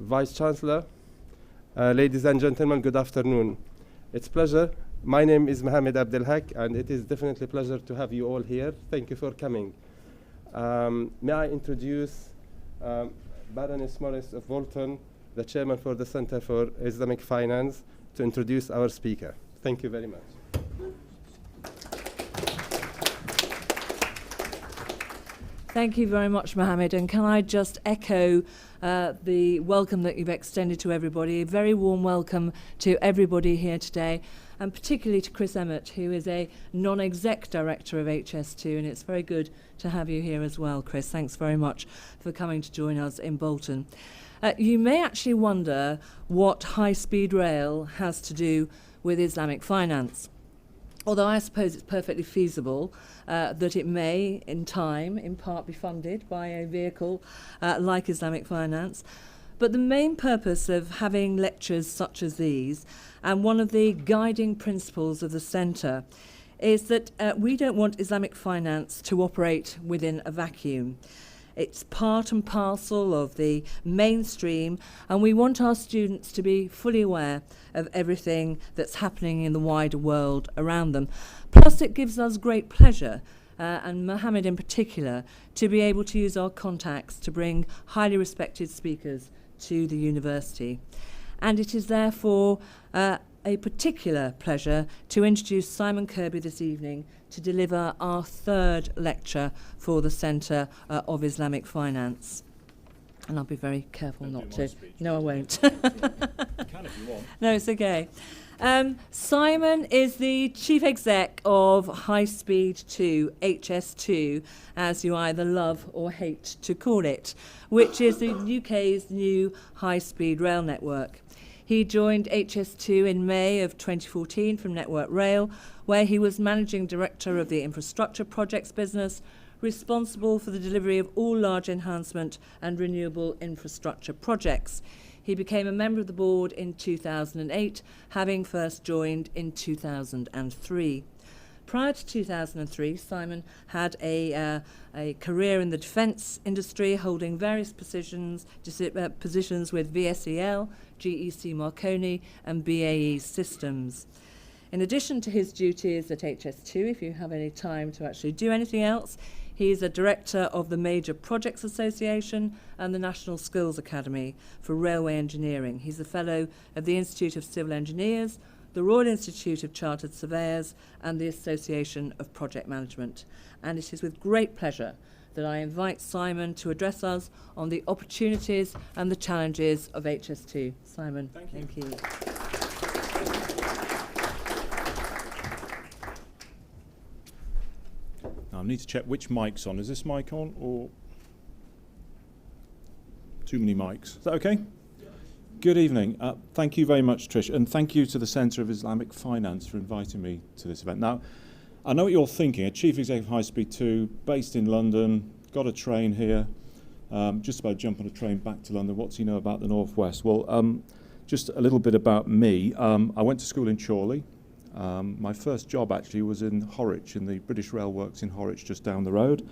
Vice Chancellor, ladies and gentlemen, good afternoon. It's a pleasure. My name is Mohamed Abdelhak, and it is definitely a pleasure to have you all here. Thank you for coming. May I introduce Baroness Morris of Bolton, the chairman for the Center for Islamic Finance, to introduce our speaker. Thank you very much. Thank you very much, Mohamed. And can I just echo the welcome that you've extended to everybody. A very warm welcome to everybody here today, and particularly to Chris Emmett, who is a non-exec director of HS2. And it's very good to have you here as well, Chris. Thanks very much for coming to join us in Bolton. You may actually wonder what high-speed rail has to do with Islamic finance. Although I suppose it's perfectly feasible that it may, in time, in part be funded by a vehicle like Islamic finance. But the main purpose of having lectures such as these, and one of the guiding principles of the Centre, is that we don't want Islamic finance to operate within a vacuum. It's part and parcel of the mainstream, and we want our students to be fully aware of everything that's happening in the wider world around them. Plus, it gives us great pleasure, and Mohamed in particular, to be able to use our contacts to bring highly respected speakers to the university. And it is therefore a particular pleasure to introduce Simon Kirby this evening to deliver our third lecture for the Centre of Islamic Finance. And I'll be very careful not to. No, I won't. You can if you want. No, it's okay. Simon is the Chief Exec of High Speed 2, HS2, as you either love or hate to call it, which is the UK's new high-speed rail network. He joined HS2 in May of 2014 from Network Rail, where he was Managing Director of the Infrastructure Projects business, responsible for the delivery of all large enhancement and renewable infrastructure projects. He became a member of the board in 2008, having first joined in 2003. Prior to 2003, Simon had a career in the defence industry, holding various positions with VSEL, GEC Marconi and BAE Systems. In addition to his duties at HS2, if you have any time to actually do anything else, he's a director of the Major Projects Association and the National Skills Academy for Railway Engineering. He's a fellow of the Institute of Civil Engineers, the Royal Institute of Chartered Surveyors and the Association of Project Management. And it is with great pleasure that I invite Simon to address us on the opportunities and the challenges of HS2. Simon, thank you. Now, I need to check which mic's on. Is this mic on or too many mics? Is that okay? Good evening. Thank you very much, Trish, and thank you to the Centre of Islamic Finance for inviting me to this event. Now, I know what you're thinking. A Chief Executive High Speed 2, based in London, got a train here, just about to jump on a train back to London. What's he know about the North West? Well, just a little bit about me. I went to school in Chorley. My first job actually was in Horwich, in the British Rail Works in Horwich, just down the road.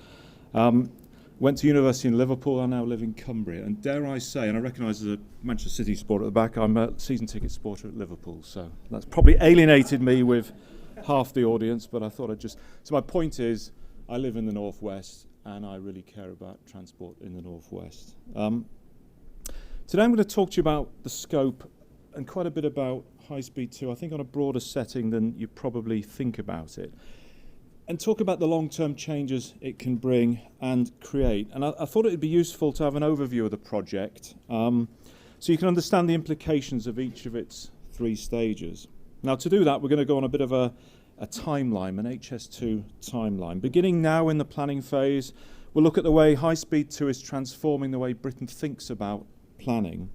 Went to university in Liverpool. I now live in Cumbria. And dare I say, and I recognise as a Manchester City supporter at the back, I'm a season ticket supporter at Liverpool. So that's probably alienated me with half the audience, but I thought I'd just... So my point is, I live in the North West, and I really care about transport in the North West. Today I'm going to talk to you about the scope and quite a bit about High Speed 2, I think on a broader setting than you probably think about it. And talk about the long-term changes it can bring and create. And I thought it would be useful to have an overview of the project so you can understand the implications of each of its three stages. Now, to do that, we're going to go on a bit of a timeline, an HS2 timeline. Beginning now in the planning phase, we'll look at the way High Speed 2 is transforming the way Britain thinks about planning.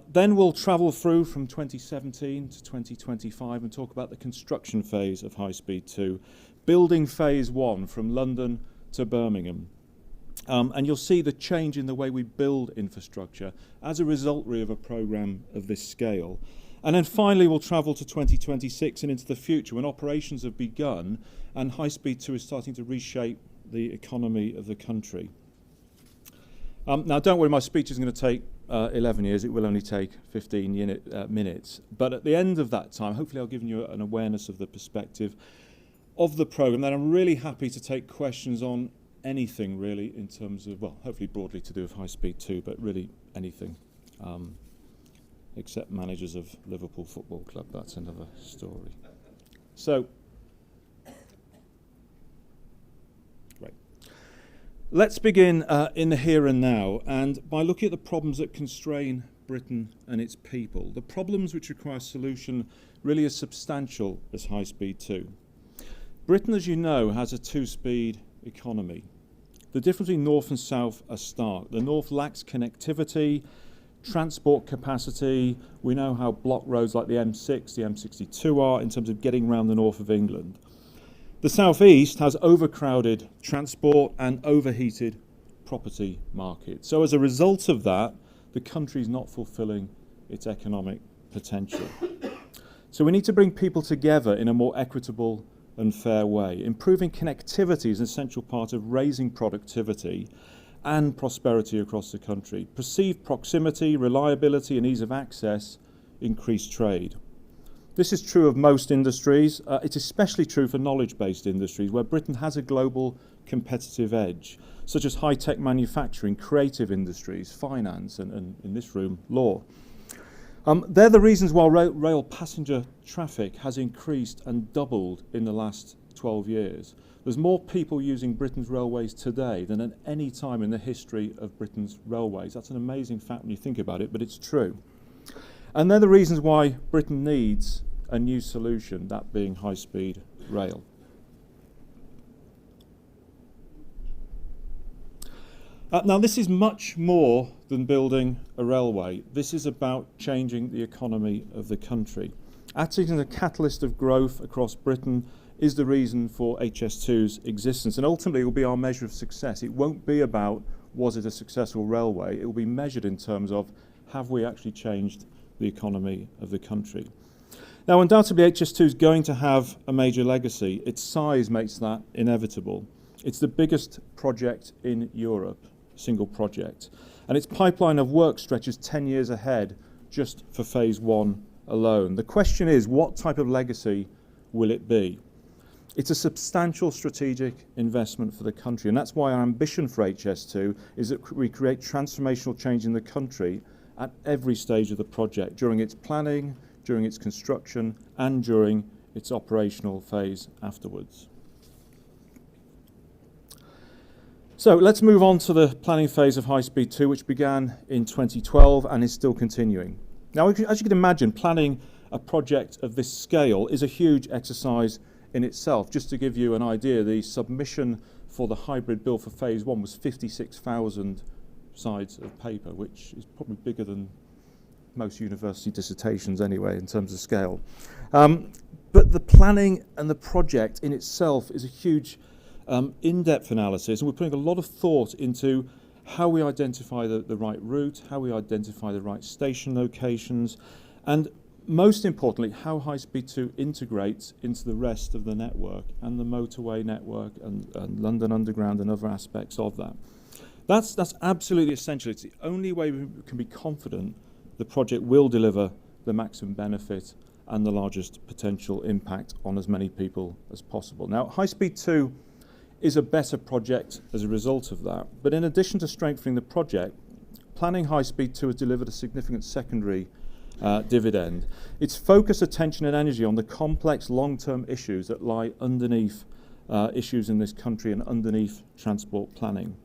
Then we'll travel through from 2017 to 2025 and talk about the construction phase of High Speed 2, building phase 1 from London to Birmingham. And you'll see the change in the way we build infrastructure as a result really of a programme of this scale. And then finally we'll travel to 2026 and into the future when operations have begun and High Speed 2 is starting to reshape the economy of the country. Now don't worry, my speech is going to take 11 years, it will only take 15 minutes. But at the end of that time, hopefully I've given you an awareness of the perspective of the programme. Then I'm really happy to take questions on anything really in terms of, well, hopefully broadly to do with High Speed 2, but really anything, except managers of Liverpool Football Club. That's another story. So, right. Let's begin in the here and now, and by looking at the problems that constrain Britain and its people. The problems which require solution really as substantial as High Speed 2. Britain, as you know, has a two-speed economy. The difference between north and south are stark. The north lacks connectivity, transport capacity. We know how block roads like the M6, the M62 are in terms of getting around the north of England. The southeast has overcrowded transport and overheated property market. So as a result of that, the country is not fulfilling its economic potential. So we need to bring people together in a more equitable and fair way. Improving connectivity is an essential part of raising productivity and prosperity across the country. Perceived proximity, reliability and ease of access increase trade. This is true of most industries. It's especially true for knowledge-based industries where Britain has a global competitive edge, such as high-tech manufacturing, creative industries, finance and in this room, law. They're the reasons why rail passenger traffic has increased and doubled in the last 12 years. There's more people using Britain's railways today than at any time in the history of Britain's railways. That's an amazing fact when you think about it, but it's true. And they're the reasons why Britain needs a new solution, that being high-speed rail. Now, this is much more than building a railway. This is about changing the economy of the country. Acting as a catalyst of growth across Britain is the reason for HS2's existence, and ultimately it will be our measure of success. It won't be about, was it a successful railway? It will be measured in terms of, have we actually changed the economy of the country? Now, undoubtedly, HS2 is going to have a major legacy. Its size makes that inevitable. It's the biggest project in Europe, single project. And its pipeline of work stretches 10 years ahead just for phase 1 alone. The question is, what type of legacy will it be? It's a substantial strategic investment for the country, and that's why our ambition for HS2 is that we create transformational change in the country at every stage of the project, during its planning, during its construction, and during its operational phase afterwards. So let's move on to the planning phase of High Speed 2, which began in 2012 and is still continuing. Now, as you can imagine, planning a project of this scale is a huge exercise in itself. Just to give you an idea, the submission for the hybrid bill for phase 1 was 56,000 sides of paper, which is probably bigger than most university dissertations anyway in terms of scale. But the planning and the project in itself is a huge in-depth analysis, and we're putting a lot of thought into how we identify the right route, how we identify the right station locations, and most importantly, how High Speed 2 integrates into the rest of the network and the motorway network and London Underground and other aspects of that. That's absolutely essential. It's the only way we can be confident the project will deliver the maximum benefit and the largest potential impact on as many people as possible. Now, High Speed 2 is a better project as a result of that, but in addition to strengthening the project, planning High Speed 2 has delivered a significant secondary dividend. It's focused attention and energy on the complex long-term issues that lie underneath issues in this country and underneath transport planning.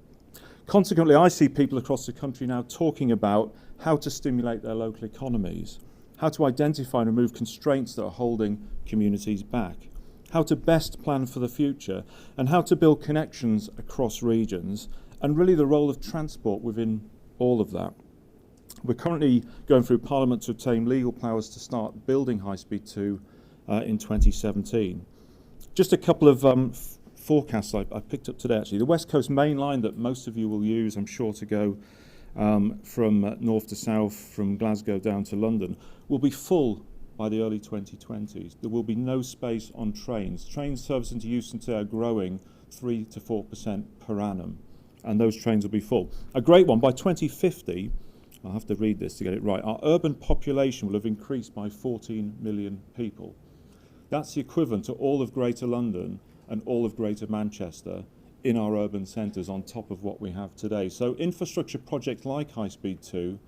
Consequently, I see people across the country now talking about how to stimulate their local economies, how to identify and remove constraints that are holding communities back, how to best plan for the future, and how to build connections across regions, and really the role of transport within all of that. We're currently going through Parliament to obtain legal powers to start building High Speed 2 in 2017. Just a couple of forecasts I picked up today, actually. The West Coast Main Line that most of you will use, I'm sure, to go from north to south, from Glasgow down to London, will be full by the early 2020s. There will be no space on trains. Trains servicing to Euston today are growing 3 to 4% per annum, and those trains will be full. A great one, by 2050, I'll have to read this to get it right. Our urban population will have increased by 14 million people. That's the equivalent to all of Greater London and all of Greater Manchester in our urban centres on top of what we have today. So infrastructure projects like High Speed 2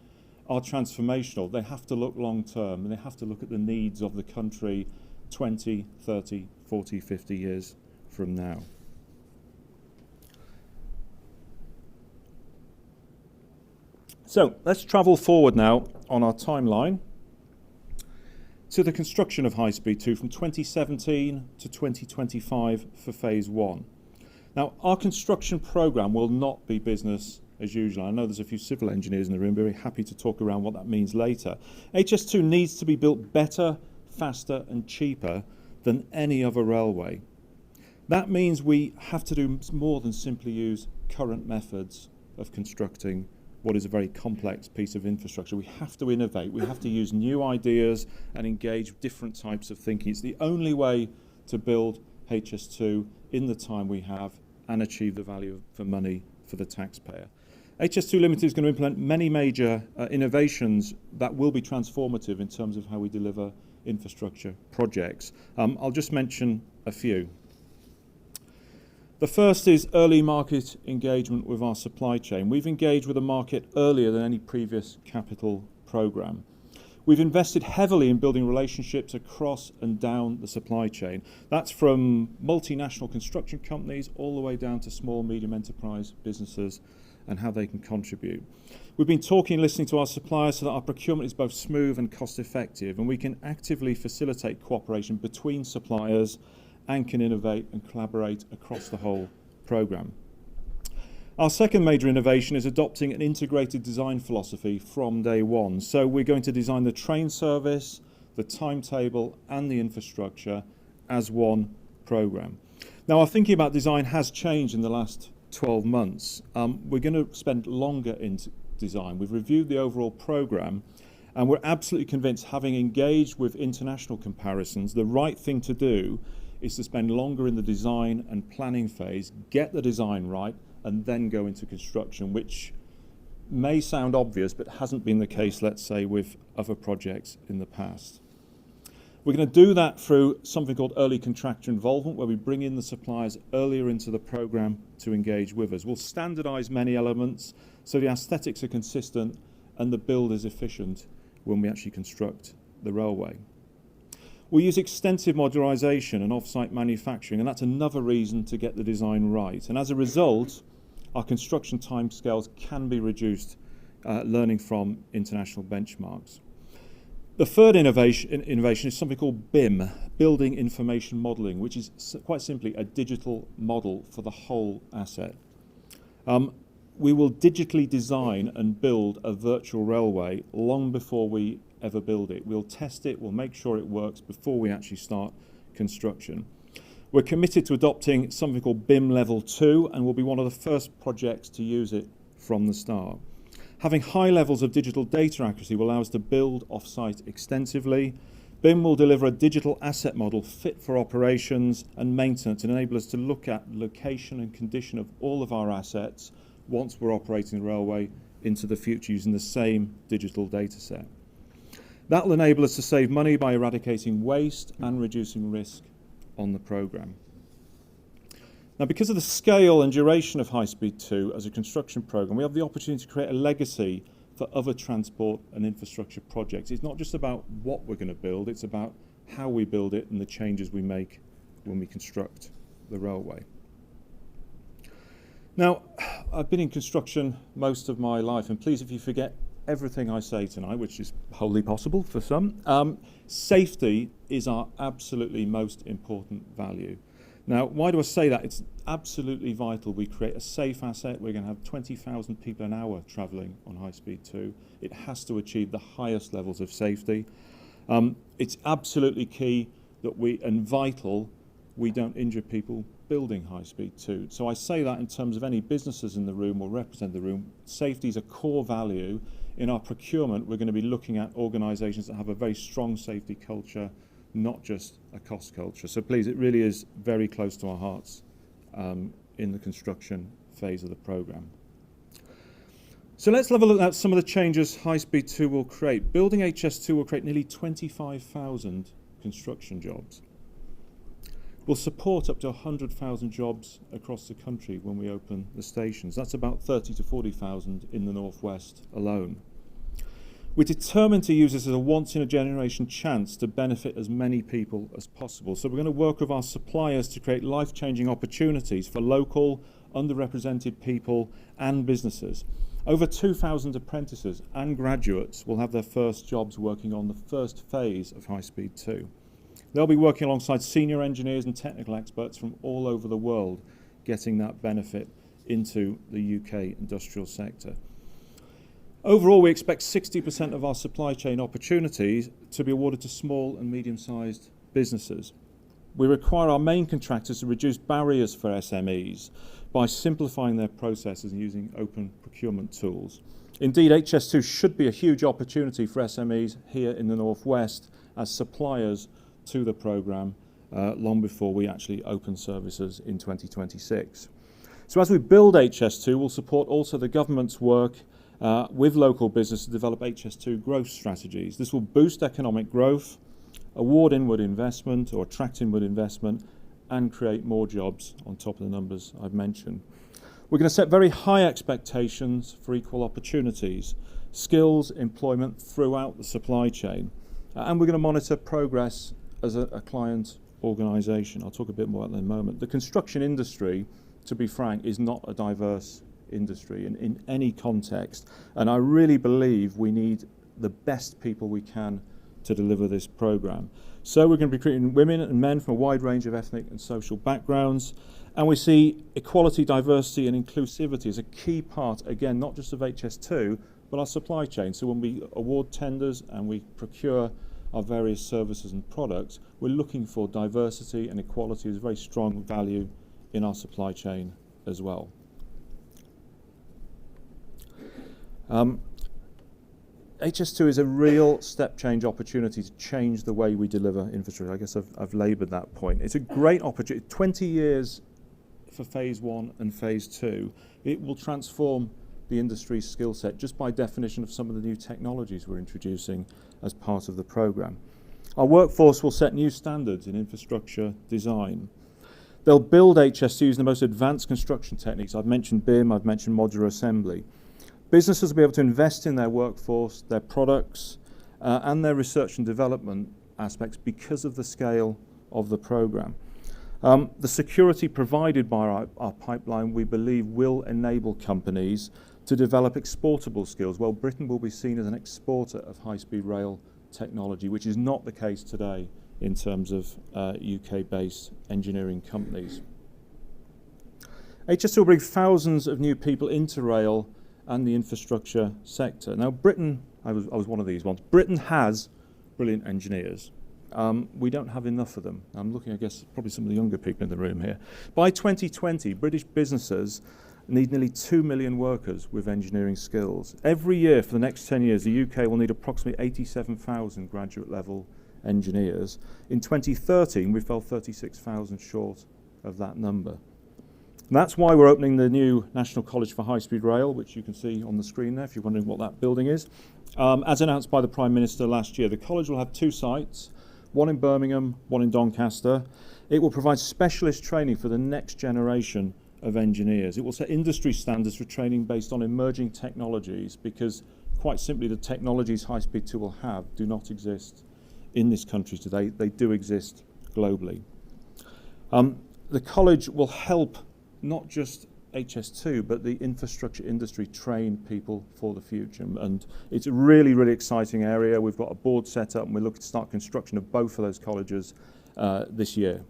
are transformational. They have to look long term and they have to look at the needs of the country 20, 30, 40, 50 years from now. So let's travel forward now on our timeline to the construction of High Speed 2 from 2017 to 2025 for phase 1. Now, our construction programme will not be business as usual. I know there's a few civil engineers in the room, very happy to talk around what that means later. HS2 needs to be built better, faster and cheaper than any other railway. That means we have to do more than simply use current methods of constructing what is a very complex piece of infrastructure. We have to innovate, we have to use new ideas and engage different types of thinking. It's the only way to build HS2 in the time we have and achieve the value for money for the taxpayer. HS2 Limited is going to implement many major innovations that will be transformative in terms of how we deliver infrastructure projects. I'll just mention a few. The first is early market engagement with our supply chain. We've engaged with the market earlier than any previous capital programme. We've invested heavily in building relationships across and down the supply chain. That's from multinational construction companies all the way down to small, medium enterprise businesses and how they can contribute. We've been talking and listening to our suppliers so that our procurement is both smooth and cost effective, and we can actively facilitate cooperation between suppliers and can innovate and collaborate across the whole programme. Our second major innovation is adopting an integrated design philosophy from day one. So we're going to design the train service, the timetable and the infrastructure as one programme. Now, our thinking about design has changed in the last 12 months. We're going to spend longer in design. We've reviewed the overall programme and we're absolutely convinced, having engaged with international comparisons, the right thing to do is to spend longer in the design and planning phase, get the design right, and then go into construction, which may sound obvious, but hasn't been the case, let's say, with other projects in the past. We're going to do that through something called early contractor involvement, where we bring in the suppliers earlier into the programme to engage with us. We'll standardise many elements so the aesthetics are consistent and the build is efficient when we actually construct the railway. We use extensive modularisation and off-site manufacturing, and that's another reason to get the design right. And as a result, our construction timescales can be reduced, learning from international benchmarks. The third innovation is something called BIM, Building Information Modelling, which is quite simply a digital model for the whole asset. We will digitally design and build a virtual railway long before we ever build it. We'll test it, we'll make sure it works before we actually start construction. We're committed to adopting something called BIM Level 2, and we'll be one of the first projects to use it from the start. Having high levels of digital data accuracy will allow us to build off-site extensively. BIM will deliver a digital asset model fit for operations and maintenance and enable us to look at location and condition of all of our assets once we're operating the railway into the future using the same digital data set. That will enable us to save money by eradicating waste and reducing risk on the programme. Now, because of the scale and duration of High Speed 2 as a construction programme, we have the opportunity to create a legacy for other transport and infrastructure projects. It's not just about what we're going to build, it's about how we build it and the changes we make when we construct the railway. Now, I've been in construction most of my life, and please, if you forget everything I say tonight, which is wholly possible for some, safety is our absolutely most important value. Now, why do I say that? It's absolutely vital we create a safe asset. We're going to have 20,000 people an hour travelling on High Speed 2. It has to achieve the highest levels of safety. It's absolutely key that vital we don't injure people building High Speed 2. So I say that in terms of any businesses in the room or represent the room. Safety is a core value. In our procurement, we're going to be looking at organisations that have a very strong safety culture, not just a cost culture. So please, it really is very close to our hearts in the construction phase of the programme. So let's have a look at some of the changes High Speed 2 will create. Building HS2 will create nearly 25,000 construction jobs. We'll support up to 100,000 jobs across the country when we open the stations. That's about 30 to 40,000 in the northwest alone. We're determined to use this as a once-in-a-generation chance to benefit as many people as possible. So we're going to work with our suppliers to create life-changing opportunities for local, underrepresented people and businesses. Over 2,000 apprentices and graduates will have their first jobs working on the first phase of High Speed 2. They'll be working alongside senior engineers and technical experts from all over the world, getting that benefit into the UK industrial sector. Overall, we expect 60% of our supply chain opportunities to be awarded to small and medium-sized businesses. We require our main contractors to reduce barriers for SMEs by simplifying their processes and using open procurement tools. Indeed, HS2 should be a huge opportunity for SMEs here in the Northwest as suppliers to the programme long before we actually open services in 2026. So as we build HS2, we'll support also the government's work with local business to develop HS2 growth strategies. This will boost economic growth, award inward investment or attract inward investment, and create more jobs on top of the numbers I've mentioned. We're going to set very high expectations for equal opportunities, skills, employment throughout the supply chain, and we're going to monitor progress as a client organisation. I'll talk a bit more about that in a moment. The construction industry, to be frank, is not a diverse industry in any context, and I really believe we need the best people we can to deliver this programme. So we're going to be recruiting women and men from a wide range of ethnic and social backgrounds, and we see equality, diversity and inclusivity as a key part, again, not just of HS2, but our supply chain. So when we award tenders and we procure our various services and products, we're looking for diversity and equality as a very strong value in our supply chain as well. HS2 is a real step change opportunity to change the way we deliver infrastructure. I guess I've laboured that point. It's a great opportunity. 20 years for phase 1 and phase 2. It will transform the industry's skill set just by definition of some of the new technologies we're introducing as part of the programme. Our workforce will set new standards in infrastructure design. They'll build HS2 using the most advanced construction techniques. I've mentioned BIM, I've mentioned modular assembly. Businesses will be able to invest in their workforce, their products, and their research and development aspects because of the scale of the programme. The security provided by our pipeline, we believe, will enable companies to develop exportable skills. Well, Britain will be seen as an exporter of high-speed rail technology, which is not the case today in terms of UK-based engineering companies. HS2 will bring thousands of new people into rail and the infrastructure sector. Now, Britain, I was one of these ones. Britain has brilliant engineers. We don't have enough of them. I'm looking, I guess, probably some of the younger people in the room here. By 2020, British businesses need nearly 2 million workers with engineering skills. Every year for the next 10 years, the UK will need approximately 87,000 graduate-level engineers. In 2013, we fell 36,000 short of that number. And that's why we're opening the new National College for High-Speed Rail, which you can see on the screen there if you're wondering what that building is. As announced by the Prime Minister last year, the college will have 2 sites, one in Birmingham, one in Doncaster. It will provide specialist training for the next generation of engineers. It will set industry standards for training based on emerging technologies because, quite simply, the technologies High Speed 2 will have do not exist in this country today. They do exist globally. The college will help not just HS2, but the infrastructure industry train people for the future. And it's a really, really exciting area. We've got a board set up and we're looking to start construction of both of those colleges this year.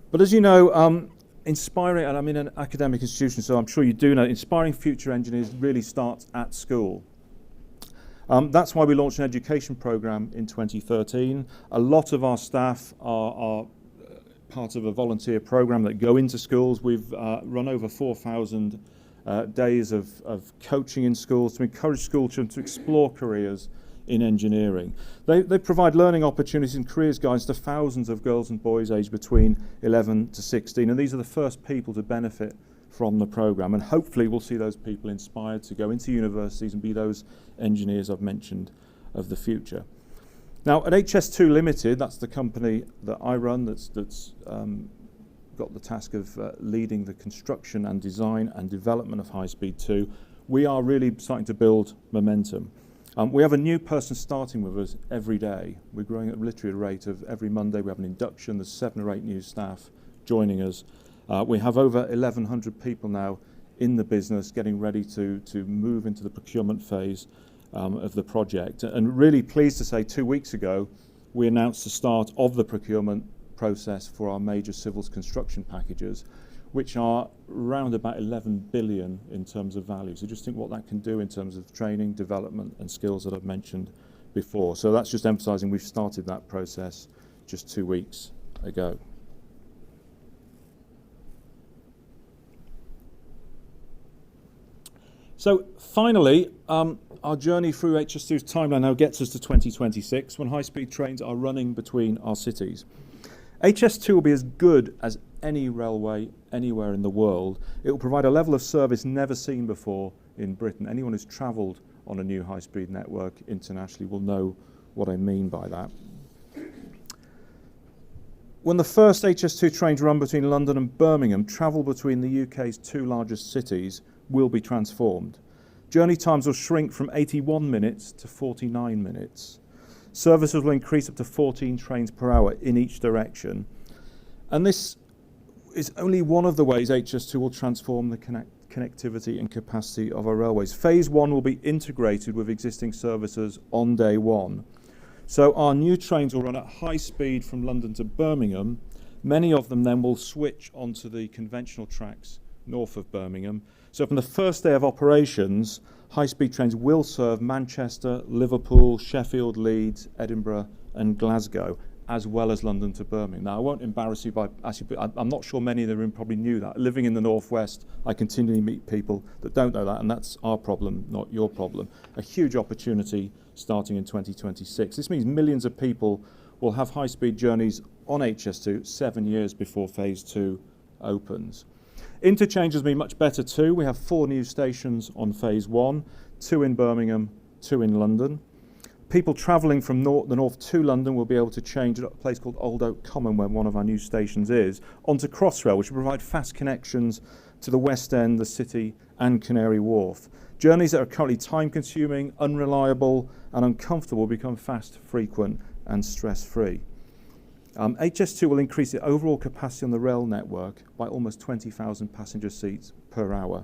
But as you know, inspiring, and I'm in an academic institution, so I'm sure you do know, inspiring future engineers really starts at school. That's why we launched an education programme in 2013. A lot of our staff are part of a volunteer programme that go into schools. We've run over 4,000 days of coaching in schools to encourage school children to explore careers in engineering. They provide learning opportunities and careers guides to thousands of girls and boys aged between 11 to 16, and these are the first people to benefit from the programme, and hopefully we'll see those people inspired to go into universities and be those engineers I've mentioned of the future. Now at HS2 Limited, that's the company that I run, that's got the task of leading the construction and design and development of High Speed 2, we are really starting to build momentum. We have a new person starting with us every day. We're growing at literally a rate of every Monday we have an induction. There's 7 or 8 new staff joining us. We have over 1,100 people now in the business getting ready to move into the procurement phase of the project. And really pleased to say 2 weeks ago we announced the start of the procurement process for our major civils construction packages, which are around about 11 billion in terms of value. So just think what that can do in terms of training, development and skills that I've mentioned before. So that's just emphasising we've started that process just 2 weeks ago. So finally, our journey through HS2's timeline now gets us to 2026, when high-speed trains are running between our cities. HS2 will be as good as any railway anywhere in the world. It will provide a level of service never seen before in Britain. Anyone who's travelled on a new high-speed network internationally will know what I mean by that. When the first HS2 trains run between London and Birmingham, travel between the UK's 2 largest cities will be transformed. Journey times will shrink from 81 minutes to 49 minutes. Services will increase up to 14 trains per hour in each direction. And this is only one of the ways HS2 will transform the connectivity and capacity of our railways. Phase 1 will be integrated with existing services on day 1. So our new trains will run at high speed from London to Birmingham. Many of them then will switch onto the conventional tracks north of Birmingham. So from the first day of operations, high-speed trains will serve Manchester, Liverpool, Sheffield, Leeds, Edinburgh and Glasgow, as well as London to Birmingham. Now, I won't embarrass you by actually, I'm not sure many in the room probably knew that. Living in the northwest, I continually meet people that don't know that, and that's our problem, not your problem. A huge opportunity starting in 2026. This means millions of people will have high-speed journeys on HS2 7 years before Phase 2 opens. Interchange has been much better too. We have 4 new stations on Phase 1, 2 in Birmingham, 2 in London. People travelling from the north to London will be able to change at a place called Old Oak Common, where one of our new stations is, onto Crossrail, which will provide fast connections to the West End, the City and Canary Wharf. Journeys that are currently time-consuming, unreliable and uncomfortable become fast, frequent and stress-free. HS2 will increase the overall capacity on the rail network by almost 20,000 passenger seats per hour.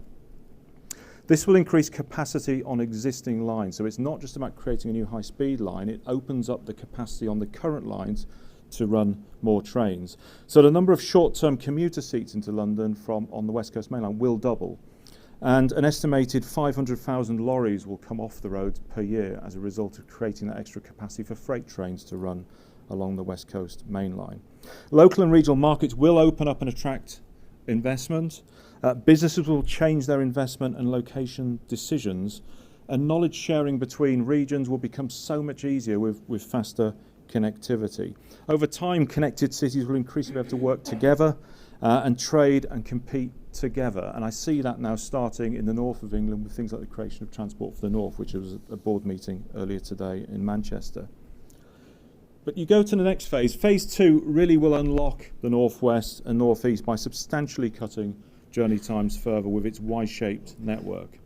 This will increase capacity on existing lines, so it's not just about creating a new high-speed line, it opens up the capacity on the current lines to run more trains. So the number of short-term commuter seats into London on the West Coast Main Line will double, and an estimated 500,000 lorries will come off the roads per year as a result of creating that extra capacity for freight trains to run along the West Coast Main Line. Local and regional markets will open up and attract investment. Businesses will change their investment and location decisions, and knowledge sharing between regions will become so much easier with faster connectivity. Over time, connected cities will increasingly be able to work together and trade and compete together. And I see that now starting in the north of England with things like the creation of Transport for the North, which was a board meeting earlier today in Manchester. But you go to the next phase. Phase 2 really will unlock the northwest and northeast by substantially cutting journey times further with its Y-shaped network.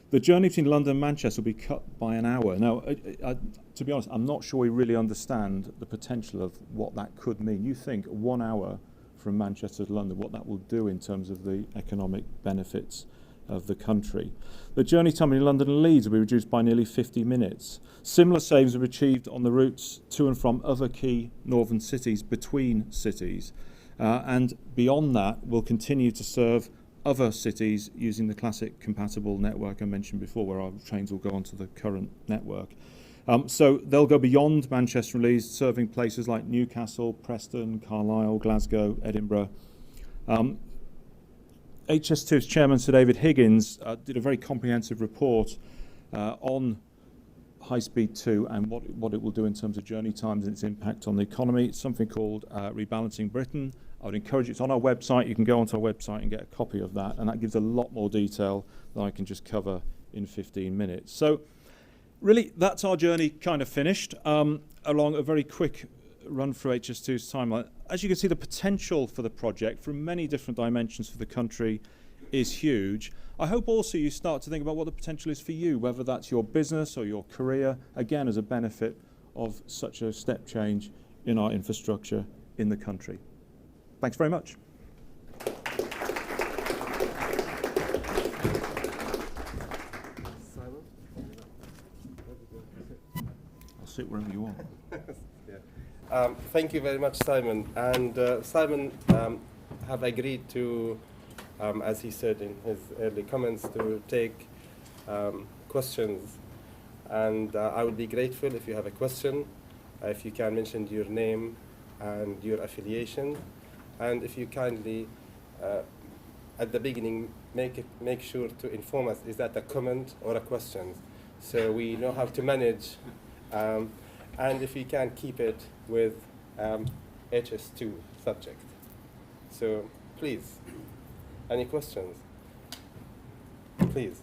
The journey between London and Manchester will be cut by an hour. Now, to be honest, I'm not sure we really understand the potential of what that could mean. You think 1 hour from Manchester to London, what that will do in terms of the economic benefits of the country. The journey time in London and Leeds will be reduced by nearly 50 minutes. Similar savings are achieved on the routes to and from other key northern cities between cities. And beyond that, we'll continue to serve other cities using the classic compatible network I mentioned before, where our trains will go onto the current network. So they'll go beyond Manchester and Leeds, serving places like Newcastle, Preston, Carlisle, Glasgow, Edinburgh. HS2's chairman, Sir David Higgins, did a very comprehensive report on High Speed 2 and what it will do in terms of journey times and its impact on the economy. It's something called Rebalancing Britain, I would encourage you, it's on our website, you can go onto our website and get a copy of that, and that gives a lot more detail than I can just cover in 15 minutes. So really, that's our journey kind of finished, along a very quick run through HS2's timeline. As you can see, the potential for the project from many different dimensions for the country is huge. I hope also you start to think about what the potential is for you, whether that's your business or your career, again, as a benefit of such a step change in our infrastructure in the country. Thanks very much. Simon? I'll sit wherever you want. Thank you very much, Simon. And Simon have agreed to, as he said in his early comments, to take questions. And I would be grateful if you have a question, if you can mention your name and your affiliation, and if you kindly, at the beginning, make sure to inform us, is that a comment or a question? So we know how to manage. And if you can keep it with HS2 subject. So please, any questions? Please.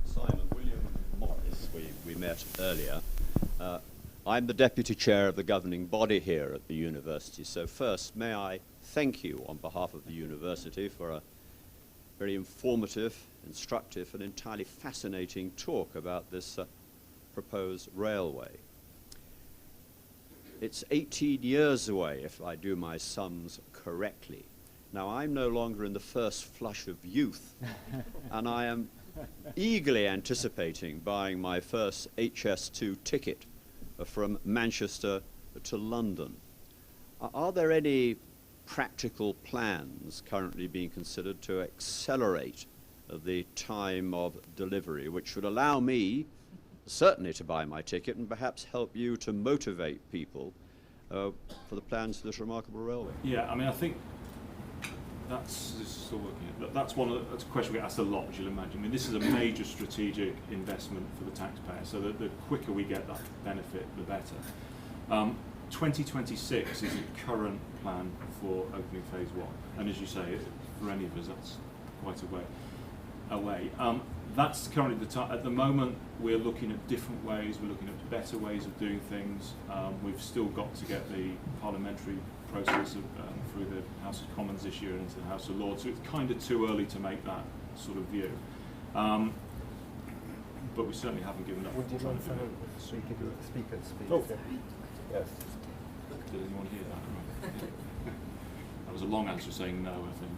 Simon, William Morris, we met earlier. I'm the Deputy Chair of the governing body here at the university. So first, may I thank you on behalf of the university for a very informative, instructive and entirely fascinating talk about this proposed railway. It's 18 years away, if I do my sums correctly. Now, I'm no longer in the first flush of youth, and I am eagerly anticipating buying my first HS2 ticket from Manchester to London. Are there any practical plans currently being considered to accelerate the time of delivery, which would allow me certainly to buy my ticket and perhaps help you to motivate people for the plans for this remarkable railway? Yeah, I mean, I think this is still working. That's a question we get asked a lot, as you'll imagine. I mean, this is a major strategic investment for the taxpayer, so the quicker we get that benefit, the better. 2026 is the current plan for opening phase 1, and as you say, for any of us, that's quite a way away. That's currently the time. At the moment, we're looking at different ways. We're looking at better ways of doing things. We've still got to get the parliamentary process through the House of Commons this year and into the House of Lords. So it's kind of too early to make that sort of view. But we certainly haven't given up. Would you trying mind to do it. so you could do the speakers, please? Oh. Yes. Did anyone hear that? That was a long answer saying no, I think.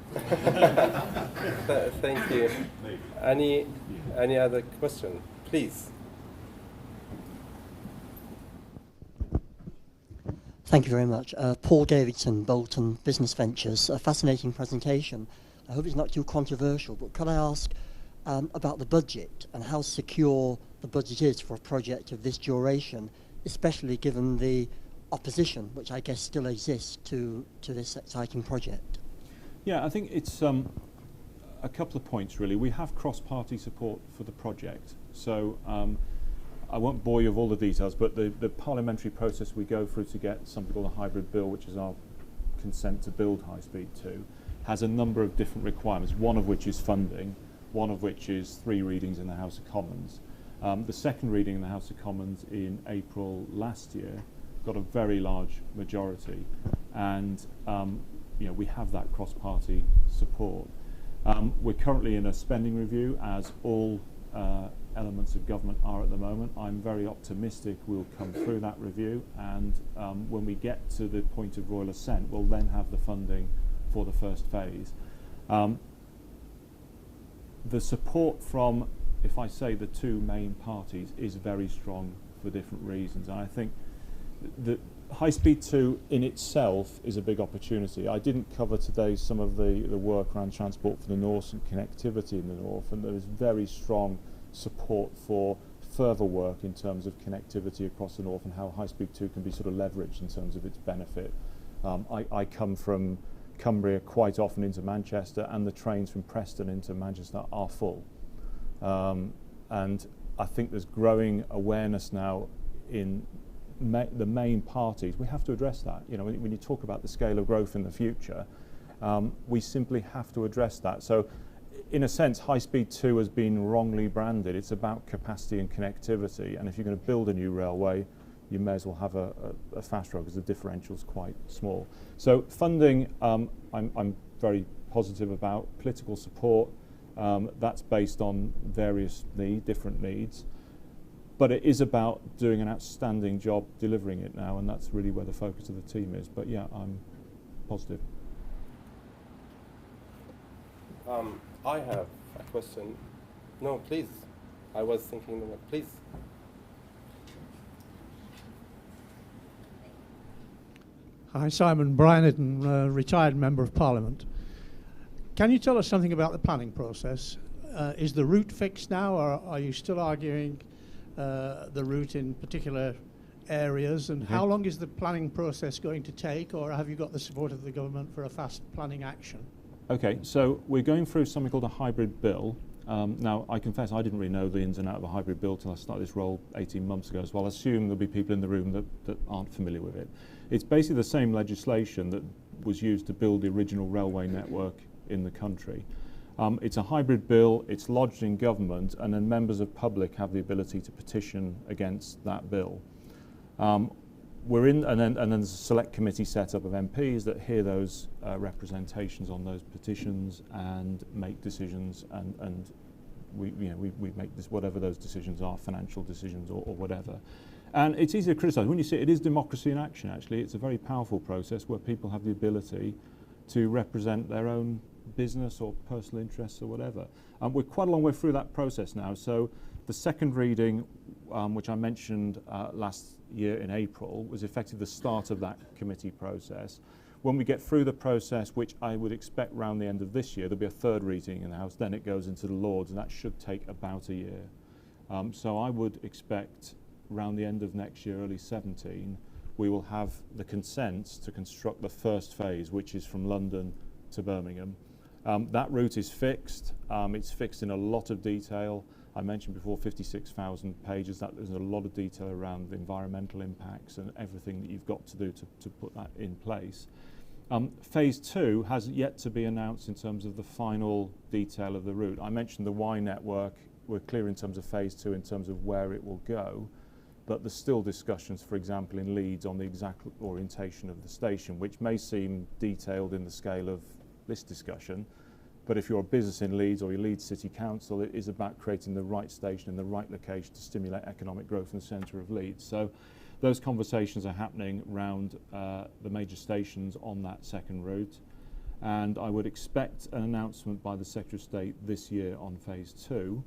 Thank you. Any other question? Please. Thank you very much. Paul Davidson, Bolton Business Ventures. A fascinating presentation. I hope it's not too controversial, but could I ask about the budget and how secure the budget is for a project of this duration, especially given the opposition, which I guess still exists to this exciting project? Yeah, I think it's a couple of points, really. We have cross-party support for the project. So I won't bore you with all the details, but the parliamentary process we go through to get something called a hybrid bill, which is our consent to build High Speed 2, has a number of different requirements, one of which is funding, one of which is 3 readings in the House of Commons. The second reading in the House of Commons in April last year got a very large majority, and we have that cross-party support. We're currently in a spending review, as all elements of government are at the moment. I'm very optimistic we'll come through that review, and when we get to the point of royal assent, we'll then have the funding for the first phase. The support from, if I say, the 2 main parties is very strong for different reasons, and I think that High Speed 2 in itself is a big opportunity. I didn't cover today some of the work around Transport for the North and connectivity in the North, and there is very strong support for further work in terms of connectivity across the North and how High Speed 2 can be sort of leveraged in terms of its benefit. I come from Cumbria quite often into Manchester, and the trains from Preston into Manchester are full. And I think there's growing awareness now in the main parties, we have to address that. You know, when you talk about the scale of growth in the future, we simply have to address that. So, in a sense, High Speed 2 has been wrongly branded. It's about capacity and connectivity, and if you're going to build a new railway, you may as well have a fast road because the differential's quite small. So funding, I'm very positive about. Political support, that's based on various different needs. But it is about doing an outstanding job delivering it now, and that's really where the focus of the team is. But yeah, I'm positive. I have a question. No, please. I was thinking, please. Hi, Simon Bryan, retired Member of Parliament. Can you tell us something about the planning process? Is the route fixed now, or are you still arguing the route in particular areas? And how long is the planning process going to take, or have you got the support of the government for a fast planning action? Okay, so we're going through something called a hybrid bill. Now, I confess I didn't really know the ins and outs of a hybrid bill till I started this role 18 months ago, so I'll assume there'll be people in the room that aren't familiar with it. It's basically the same legislation that was used to build the original railway network in the country. It's a hybrid bill, it's lodged in government, and then members of public have the ability to petition against that bill. And then there's a select committee set up of MPs that hear those representations on those petitions and make decisions, and we make this, whatever those decisions are, financial decisions or whatever. And it's easy to criticise. When you see it is democracy in action, actually. It's a very powerful process where people have the ability to represent their own business or personal interests or whatever. We're quite a long way through that process now. So the second reading, which I mentioned last year in April, was effectively the start of that committee process. When we get through the process, which I would expect around the end of this year, there'll be a third reading in the House, then it goes into the Lords, and that should take about a year. So I would expect around the end of next year, early 17, we will have the consent to construct the first phase, which is from London to Birmingham. That route is fixed. It's fixed in a lot of detail. I mentioned before 56,000 pages. There's a lot of detail around the environmental impacts and everything that you've got to do to put that in place. Phase 2 has yet to be announced in terms of the final detail of the route. I mentioned the Y network. We're clear in terms of phase 2 in terms of where it will go, but there's still discussions, for example, in Leeds on the exact orientation of the station, which may seem detailed in the scale of this discussion, but if you're a business in Leeds or your Leeds City Council, it is about creating the right station in the right location to stimulate economic growth in the centre of Leeds. So those conversations are happening around the major stations on that second route, and I would expect an announcement by the Secretary of State this year on phase 2.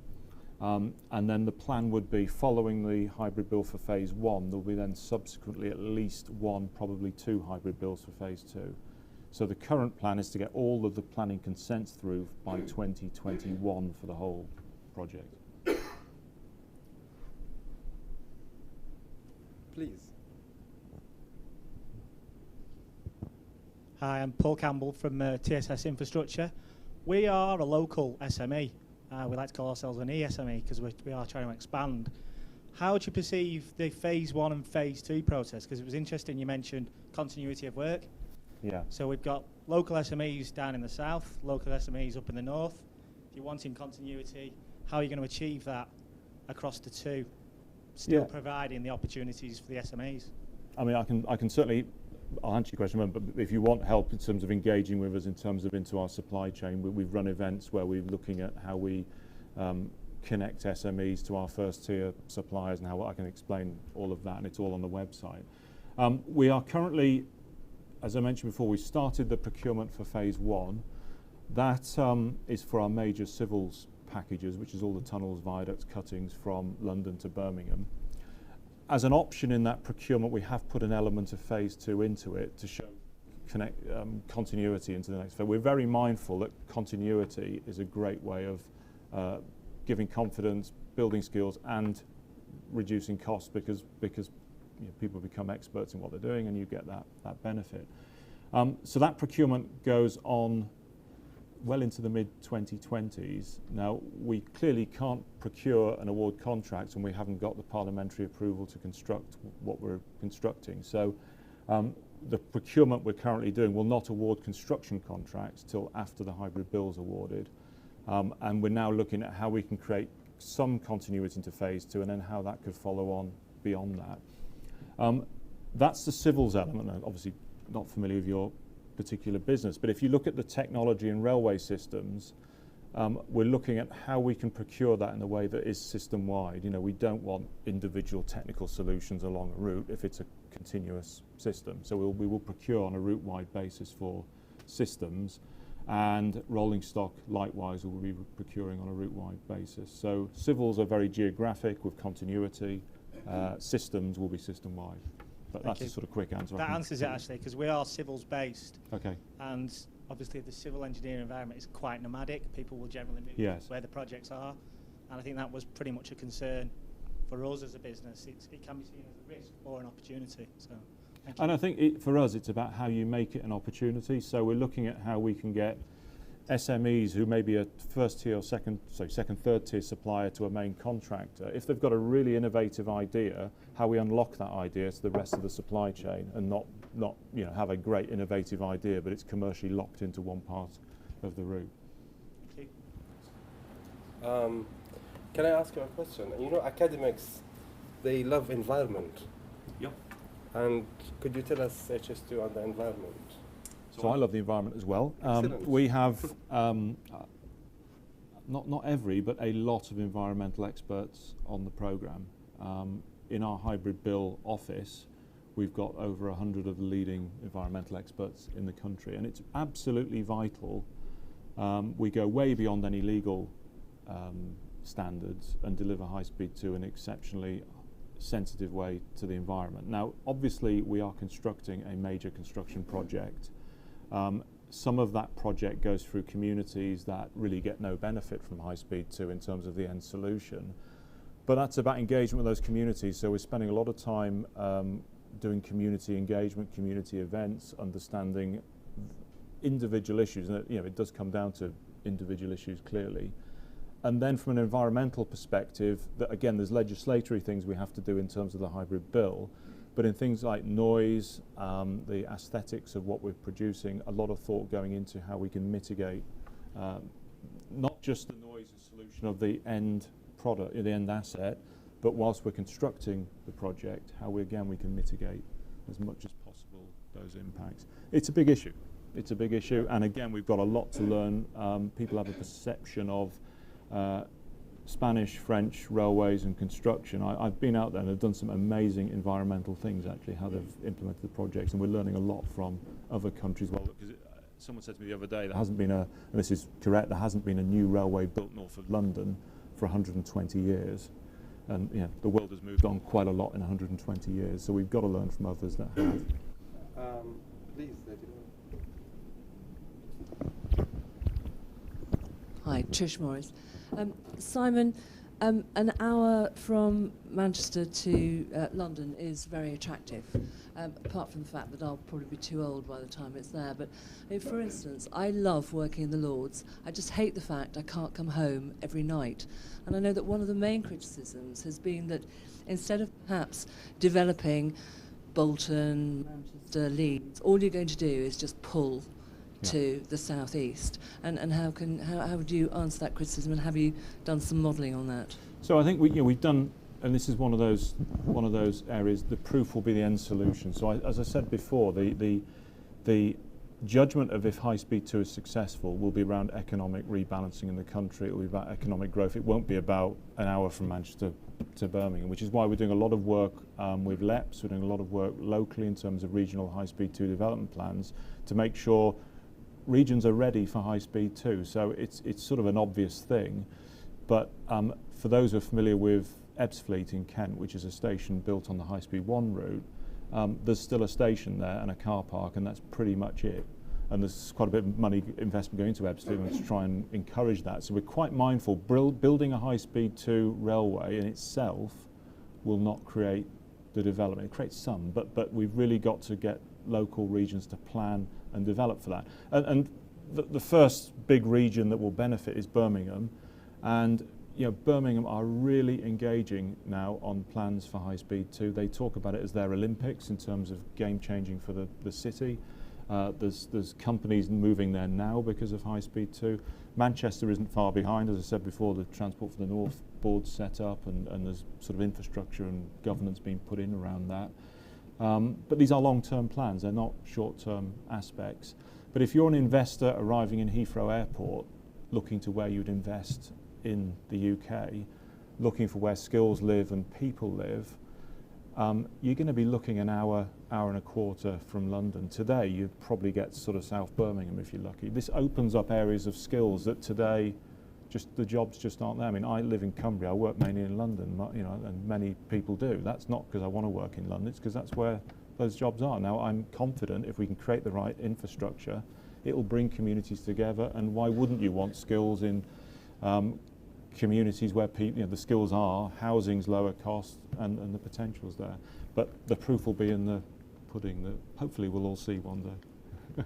And then the plan would be, following the hybrid bill for phase 1, there will be then subsequently at least one, probably 2 hybrid bills for phase 2. So the current plan is to get all of the planning consents through by 2021 for the whole project. Please. Hi, I'm Paul Campbell from TSS Infrastructure. We are a local SME. We like to call ourselves an ESME because we are trying to expand. How do you perceive the phase 1 and phase 2 process? Because it was interesting you mentioned continuity of work. Yeah. So we've got local SMEs down in the south, local SMEs up in the north. If you're wanting continuity, how are you going to achieve that across the two, still providing the opportunities for the SMEs? I mean, I can certainly, I'll answer your question, but if you want help in terms of engaging with us in terms of into our supply chain, we've run events where we're looking at how we connect SMEs to our first tier suppliers and how I can explain all of that, and it's all on the website. We are currently, as I mentioned before, we started the procurement for phase 1. That is for our major civils packages, which is all the tunnels, viaducts, cuttings from London to Birmingham. As an option in that procurement, we have put an element of phase 2 into it to show continuity into the next phase. We're very mindful that continuity is a great way of giving confidence, building skills, and reducing costs because people become experts in what they're doing, and you get that benefit. So that procurement goes on well into the mid-2020s. Now, we clearly can't procure and award contracts when we haven't got the parliamentary approval to construct what we're constructing. So the procurement we're currently doing will not award construction contracts till after the hybrid bill's awarded. And we're now looking at how we can create some continuity into phase 2 and then how that could follow on beyond that. That's the civils element. I'm obviously not familiar with your particular business, but if you look at the technology in railway systems, we're looking at how we can procure that in a way that is system-wide. You know, we don't want individual technical solutions along a route if it's a continuous system. So we will procure on a route-wide basis for systems, and rolling stock, likewise, will be procuring on a route-wide basis. So civils are very geographic with continuity. Systems will be system-wide. But that's a sort of quick answer. That answers it, actually, because we are civils-based. Okay. And obviously the civil engineering environment is quite nomadic. People will generally move where the projects are. And I think that was pretty much a concern for us as a business. It can be seen as a risk or an opportunity. So. And I think for us, it's about how you make it an opportunity. So we're looking at how we can get SMEs who may be a first tier or second, third tier supplier to a main contractor. If they've got a really innovative idea, how we unlock that idea to the rest of the supply chain and not have a great innovative idea, but it's commercially locked into one part of the route. Can I ask you a question? You know, academics, they love environment. Yep. And could you tell us HS2 on the environment? So I love the environment as well. We have not every, but a lot of environmental experts on the programme. In our hybrid bill office, we've got over 100 of the leading environmental experts in the country, and it's absolutely vital. We go way beyond any legal standards and deliver high speed to an exceptionally sensitive way to the environment. Now, obviously, we are constructing a major construction project. Some of that project goes through communities that really get no benefit from high speed 2 in terms of the end solution. But that's about engagement with those communities. So we're spending a lot of time doing community engagement, community events, understanding individual issues. And it does come down to individual issues clearly. And then from an environmental perspective, again, there's legislatory things we have to do in terms of the hybrid bill. But in things like noise, the aesthetics of what we're producing, a lot of thought going into how we can mitigate not just the noise and solution of the end product, the end asset, but whilst we're constructing the project, how we can mitigate as much as possible those impacts. It's a big issue. It's a big issue, and again, we've got a lot to learn. People have a perception of Spanish, French railways and construction. I've been out there and I've done some amazing environmental things, actually, how they've implemented the projects, and we're learning a lot from other countries. Well, because someone said to me the other day, there hasn't been and this is correct, there hasn't been a new railway built north of London for 120 years. And the world has moved on quite a lot in 120 years, so we've got to learn from others that have. Please, Hi, Trish Morris. Simon, an hour from Manchester to London is very attractive, apart from the fact that I'll probably be too old by the time it's there. But for instance, I love working in the Lords. I just hate the fact I can't come home every night. And I know that one of the main criticisms has been that instead of perhaps developing Bolton, Manchester, Leeds, all you're going to do is just pull to the southeast, and how would you answer that criticism, and have you done some modelling on that? So I think we've done, and this is one of those areas. The proof will be the end solution. So as I said before, the judgment of if high speed 2 is successful will be around economic rebalancing in the country. It will be about economic growth. It won't be about an hour from Manchester to Birmingham, which is why we're doing a lot of work with LEPs. We're doing a lot of work locally in terms of regional high speed 2 development plans to make sure regions are ready for high speed 2. So it's sort of an obvious thing, but for those who are familiar with Ebbsfleet in Kent, which is a station built on the high speed 1 route, there's still a station there and a car park, and that's pretty much it. And there's quite a bit of money investment going into Ebbsfleet to try and encourage that. So we're quite mindful. Building a high speed 2 railway in itself will not create the development. It creates some, but we've really got to get local regions to plan and develop for that. And the first big region that will benefit is Birmingham, and Birmingham are really engaging now on plans for High Speed 2. They talk about it as their Olympics in terms of game changing for the city. There's companies moving there now because of High Speed 2. Manchester isn't far behind. As I said before, the Transport for the North board's set up, and there's sort of infrastructure and governance being put in around that. But these are long-term plans. They're not short-term aspects. But if you're an investor arriving in Heathrow Airport looking to where you'd invest in the UK, looking for where skills live and people live, you're going to be looking an hour and a quarter from London. Today, you'd probably get sort of South Birmingham if you're lucky. This opens up areas of skills that today, the jobs just aren't there. I mean, I live in Cumbria. I work mainly in London, and many people do. That's not because I want to work in London. It's because that's where those jobs are. Now, I'm confident if we can create the right infrastructure, it will bring communities together. And why wouldn't you want skills in communities where the skills are, housing's lower cost, and the potential's there. But the proof will be in the pudding that hopefully we'll all see one day,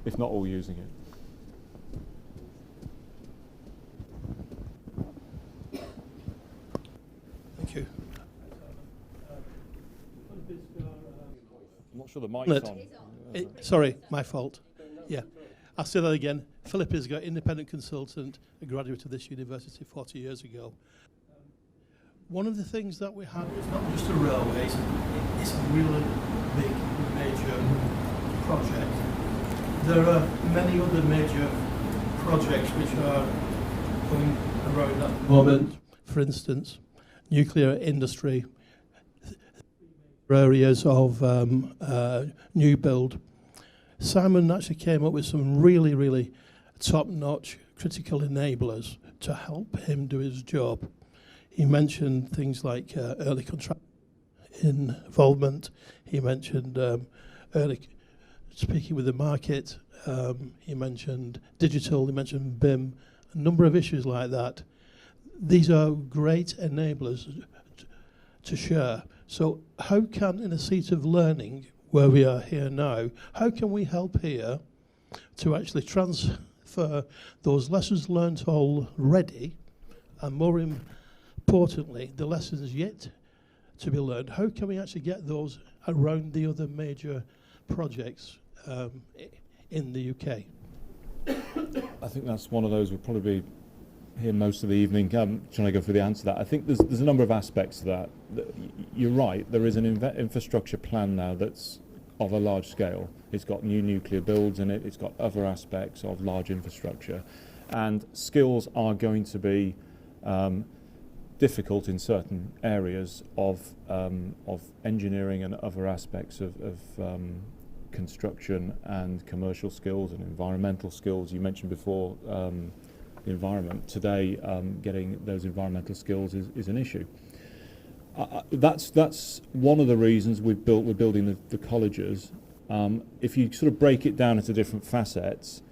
if not all using it. Thank you. I'm not sure the mic's on. Sorry, my fault. Yeah. I'll say that again. Philip Isgar, independent consultant, a graduate of this university 40 years ago. One of the things that we had was not just a railway, it's a really big, major project. There are many other major projects which are going around at the moment. For instance, nuclear industry, areas of new build. Simon actually came up with some really, really top-notch critical enablers to help him do his job. He mentioned things like early contract involvement. He mentioned early speaking with the market. He mentioned digital. He mentioned BIM. A number of issues like that. These are great enablers to share. So how can, in a seat of learning, where we are here now, how can we help here to actually transfer those lessons learned already, and more importantly, the lessons yet to be learned? How can we actually get those around the other major projects in the UK? I think that's one of those we'll probably be here most of the evening trying to go through the answer to that. I think there's a number of aspects to that. You're right, there is an infrastructure plan now that's of a large scale. It's got new nuclear builds in it, it's got other aspects of large infrastructure, and skills are going to be difficult in certain areas of engineering and other aspects of construction and commercial skills and environmental skills. You mentioned before the environment. Today, getting those environmental skills is an issue. That's one of the reasons we're building the colleges. If you sort of break it down into different facets,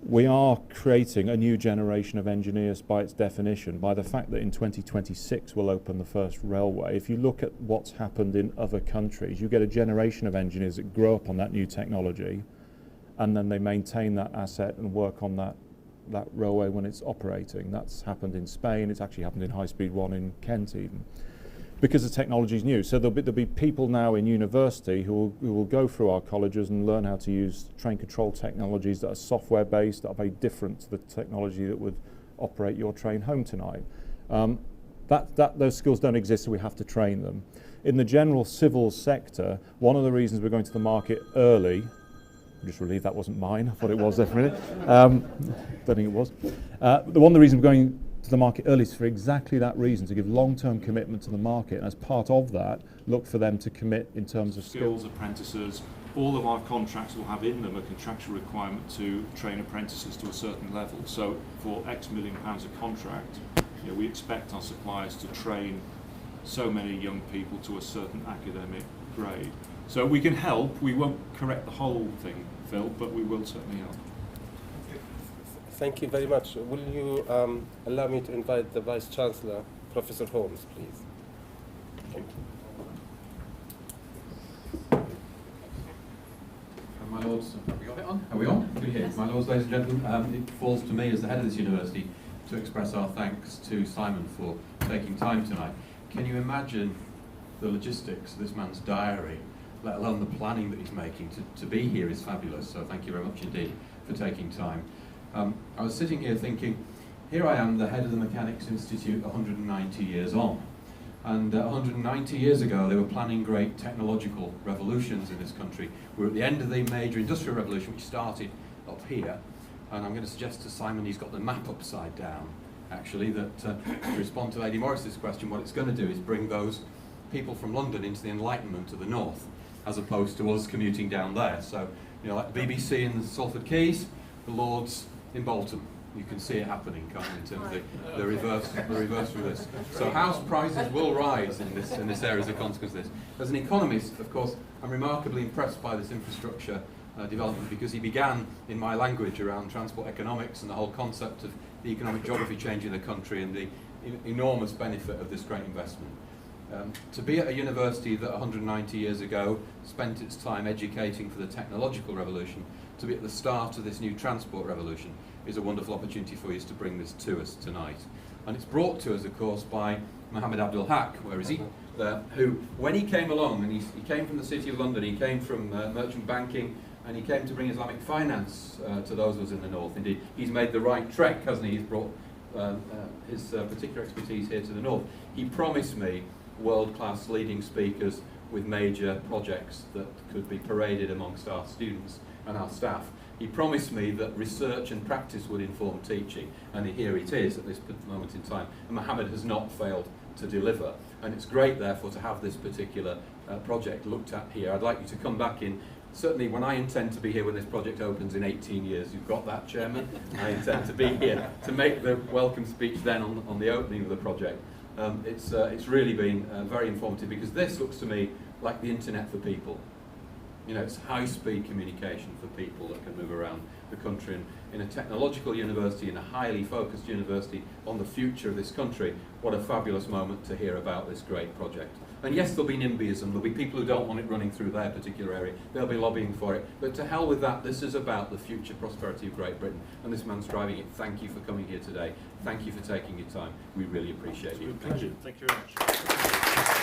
we are creating a new generation of engineers by its definition, by the fact that in 2026 we'll open the first railway. If you look at what's happened in other countries, you get a generation of engineers that grow up on that new technology, and then they maintain that asset and work on that railway when it's operating. That's happened in Spain. It's actually happened in High Speed 1 in Kent even, because the technology is new. So there'll be people now in university who will go through our colleges and learn how to use train control technologies that are software based, that are very different to the technology that would operate your train home tonight. Those skills don't exist, so we have to train them. In the general civil sector, one of the reasons we're going to the market early, I'm just relieved that wasn't mine. I thought it was there for a minute. Don't think it was. One of the reasons we're going to the market early is for exactly that reason, to give long-term commitment to the market. And as part of that, look for them to commit in terms of skills apprentices. All of our contracts will have in them a contractual requirement to train apprentices to a certain level. So for X million pounds of contract, we expect our suppliers to train so many young people to a certain academic grade. So we can help. We won't correct the whole thing, Phil, but we will certainly help. Thank you very much. Will you allow me to invite the Vice Chancellor, Professor Holmes, please? Thank you. Am My lords, have we got it on? Are we on? Good here. My lords, ladies and gentlemen, it falls to me as the head of this university to express our thanks to Simon for taking time tonight. Can you imagine the logistics of this man's diary, let alone the planning that he's making? To be here is fabulous, so thank you very much indeed for taking time. I was sitting here thinking, here I am, the head of the Mechanics Institute 190 years on. And 190 years ago, they were planning great technological revolutions in this country. We're at the end of the major industrial revolution, which started up here. And I'm going to suggest to Simon he's got the map upside down, actually, that to respond to Lady Morris's question, what it's going to do is bring those people from London into the Enlightenment to the north, as opposed to us commuting down there. So, you know, like the BBC in the Salford Quays, the Lords in Bolton. You can see it happening, can't you, in terms of the reverse from this. So house prices will rise in this area as a consequence of this. As an economist, of course, I'm remarkably impressed by this infrastructure development, because he began in my language around transport economics and the whole concept of the economic geography changing the country and the enormous benefit of this great investment. To be at a university that 190 years ago spent its time educating for the technological revolution, to be at the start of this new transport revolution, is a wonderful opportunity for you to bring this to us tonight. And it's brought to us, of course, by Mohammed Abdul Haq, where is he? Who, when he came along, and he came from the City of London, he came from merchant banking, and he came to bring Islamic finance to those of us in the north. Indeed, he's made the right trek, hasn't he? He's brought his particular expertise here to the north. He promised me world-class leading speakers with major projects that could be paraded amongst our students and our staff. He promised me that research and practice would inform teaching, and here it is at this moment in time. And Mohammed has not failed to deliver. And it's great, therefore, to have this particular project looked at here. I'd like you to come back in, certainly when I intend to be here when this project opens in 18 years. You've got that, Chairman? I intend to be here to make the welcome speech then on the opening of the project. It's really been very informative, because this looks to me like the internet for people. You know, it's high-speed communication for people that can move around the country. And in a technological university, in a highly focused university on the future of this country, what a fabulous moment to hear about this great project. And yes, there'll be NIMBYism, there'll be people who don't want it running through their particular area, they'll be lobbying for it. But to hell with that, this is about the future prosperity of Great Britain, and this man's driving it. Thank you for coming here today. Thank you for taking your time. We really appreciate it. Thank you. Thank you very much.